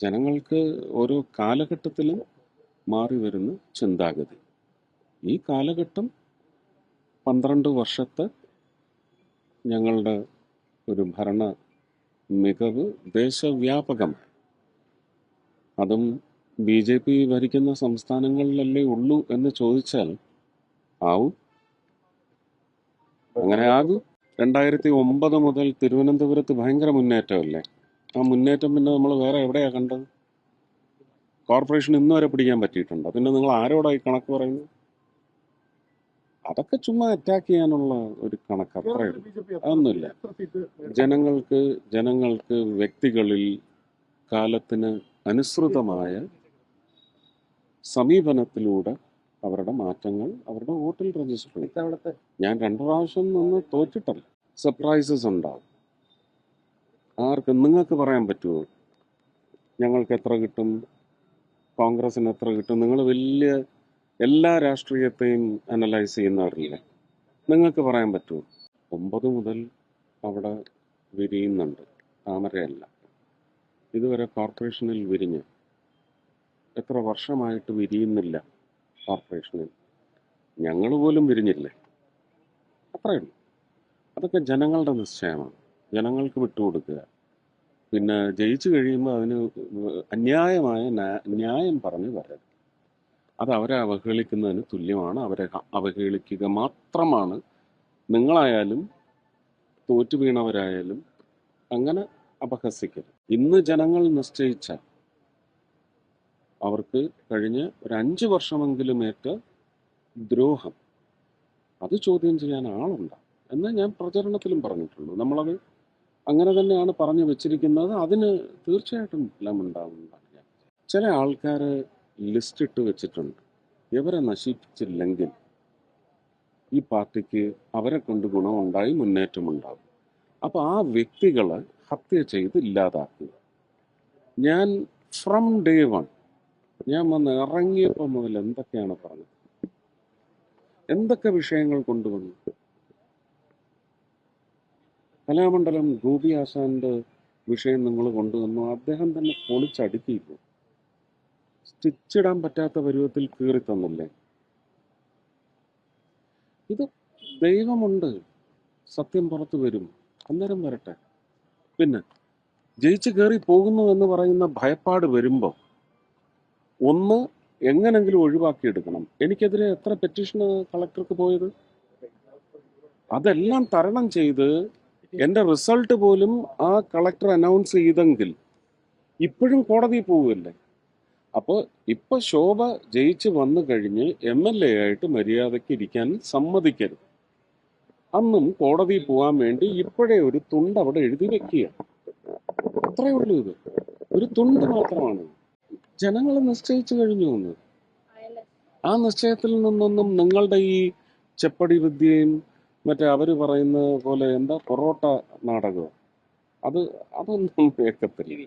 ജനങ്ങൾക്ക് ഓരോ കാലഘട്ടത്തിലും മാറി വരുന്ന ചിന്താഗതി. ഈ കാലഘട്ടം 12 വർഷത്തെ ഞങ്ങളുടെ ഒരു ഭരണ മികവ് ദേശവ്യാപകമാണ്. അതും BJP ഭരിക്കുന്ന സംസ്ഥാനങ്ങളിലല്ലേ ഉള്ളൂ എന്ന് ചോദിച്ചാൽ ആവും. അങ്ങനെ ആകും. 2009 മുതൽ തിരുവനന്തപുരത്ത് ഭയങ്കര മുന്നേറ്റമല്ലേ? ആ മുന്നേറ്റം പിന്നെ നമ്മൾ വേറെ എവിടെയാ കണ്ടത്? കോർപ്പറേഷൻ ഇന്ന് വരെ പിടിക്കാൻ പറ്റിയിട്ടുണ്ടോ? പിന്നെ നിങ്ങൾ ആരോടായി കണക്ക് പറയുന്നത്? അതൊക്കെ ചുമ്മാ അറ്റാക്ക് ചെയ്യാനുള്ള ഒരു കണക്ക്, അത്രയേ ഉള്ളൂ. അതൊന്നുമില്ല. ജനങ്ങൾക്ക് വ്യക്തികളിൽ കാലത്തിന് അനുസൃതമായ സമീപനത്തിലൂടെ അവരുടെ മാറ്റങ്ങൾ അവരുടെ വോട്ടിൽ രജിസ്റ്റർ ചെയ്യും. ഞാൻ 2 പ്രാവശ്യം നിന്ന് തോറ്റിട്ടല്ല. സർപ്രൈസസ് ഉണ്ടാവും. ആർക്കും നിങ്ങൾക്ക് പറയാൻ പറ്റുമോ ഞങ്ങൾക്ക് എത്ര കിട്ടും, കോൺഗ്രസിന് എത്ര കിട്ടും? നിങ്ങൾ വലിയ എല്ലാ രാഷ്ട്രീയത്തെയും അനലൈസ് ചെയ്യുന്നവരില്ലേ, നിങ്ങൾക്ക് പറയാൻ പറ്റുമോ? 9 മുതൽ അവിടെ വിരിയുന്നുണ്ട്, താമരയല്ല. ഇതുവരെ കോർപ്പറേഷനിൽ വിരിഞ്ഞ് എത്ര വർഷമായിട്ട് വിരിയുന്നില്ല കോർപ്പറേഷനിൽ? ഞങ്ങൾ പോലും വിരിഞ്ഞില്ലേ? അത്രയേ ഉള്ളൂ. അതൊക്കെ ജനങ്ങളുടെ നിശ്ചയമാണ്, ജനങ്ങൾക്ക് വിട്ടുകൊടുക്കുക. പിന്നെ ജയിച്ചു കഴിയുമ്പോൾ അതിന് അന്യായമായ ന്യായം പറഞ്ഞു വരരുത്. അത് അവരെ അവഹേളിക്കുന്നതിന് തുല്യമാണ്. അവരെ അവഹേളിക്കുക മാത്രമാണ്. നിങ്ങളായാലും തോറ്റു വീണവരായാലും അങ്ങനെ അപഹസിക്കരുത്. ഇന്ന് ജനങ്ങൾ നിശ്ചയിച്ച അവർക്ക് കഴിഞ്ഞ ഒരു 5 വർഷമെങ്കിലും ഏറ്റ ദ്രോഹം അത് ചോദ്യം ചെയ്യാൻ ആളുണ്ടാവും എന്ന് ഞാൻ പ്രചരണത്തിലും പറഞ്ഞിട്ടുള്ളൂ. നമ്മളത് അങ്ങനെ തന്നെയാണ് പറഞ്ഞു വെച്ചിരിക്കുന്നത്. അതിന് തീർച്ചയായിട്ടും ഫലം ഉണ്ടാവുന്നതാണ്. ചില ആൾക്കാർ ലിസ്റ്റ് ഇട്ട് വെച്ചിട്ടുണ്ട്, ഇവരെ നശിപ്പിച്ചില്ലെങ്കിൽ ഈ പാർട്ടിക്ക് അവരെ കൊണ്ട് ഗുണമുണ്ടായി മുന്നേറ്റമുണ്ടാകും. അപ്പോൾ ആ വ്യക്തികളെ ഹത്യ ചെയ്ത് ഇല്ലാതാക്കുക. ഞാൻ ഫ്രം ഡേ വൺ, ഞാൻ വന്ന് ഇറങ്ങിയപ്പോൾ മുതൽ എന്തൊക്കെയാണ് പറഞ്ഞത്, എന്തൊക്കെ വിഷയങ്ങൾ കൊണ്ടുവന്നു. കലാമണ്ഡലം ഗോപി ആശാന്റെ വിഷയം നിങ്ങൾ കൊണ്ടുവന്നു, അദ്ദേഹം തന്നെ പൊളിച്ചടുക്കിയില്ല. സ്റ്റിച്ചിടാൻ പറ്റാത്ത പരുവത്തിൽ കീറി തന്നില്ലേ? ഇത് ദൈവമുണ്ട്, സത്യം പുറത്തു വരും, അന്നേരം വരട്ടെ. പിന്നെ ജയിച്ചു കയറി പോകുന്നു എന്ന് പറയുന്ന ഭയപ്പാട് വരുമ്പോൾ ഒന്ന് എങ്ങനെങ്കിലും ഒഴിവാക്കിയെടുക്കണം. എനിക്കെതിരെ എത്ര പെറ്റീഷന് കളക്ടർക്ക് പോയത്, അതെല്ലാം തരണം ചെയ്ത് എൻ്റെ റിസൾട്ട് പോലും ആ കളക്ടർ അനൗൺസ് ചെയ്തെങ്കിൽ ഇപ്പോഴും കോടതി പോവുകയല്ലേ? അപ്പോൾ ഇപ്പൊ ശോഭ ജയിച്ച് വന്നു കഴിഞ്ഞ് MLA ആയിട്ട് മര്യാദയ്ക്ക് ഇരിക്കാൻ സമ്മതിക്കരുത്. അന്നും കോടതി പോകാൻ വേണ്ടി ഇപ്പോഴേ ഒരു തുണ്ട് അവിടെ എഴുതി വെക്കുക. അത്രയേ ഉള്ളൂ. ഇത് ഒരു തുണ്ട് മാത്രമാണ്. ജനങ്ങൾ നിശ്ചയിച്ചു കഴിഞ്ഞു എന്ന്. ആ നിശ്ചയത്തിൽ നിന്നൊന്നും നിങ്ങളുടെ ഈ ചെപ്പടി വിദ്യയും മറ്റേ അവർ പറയുന്ന പോലെ എന്താ പൊറോട്ട നാടകം, അതൊന്നും കേൾക്കത്തില്ല.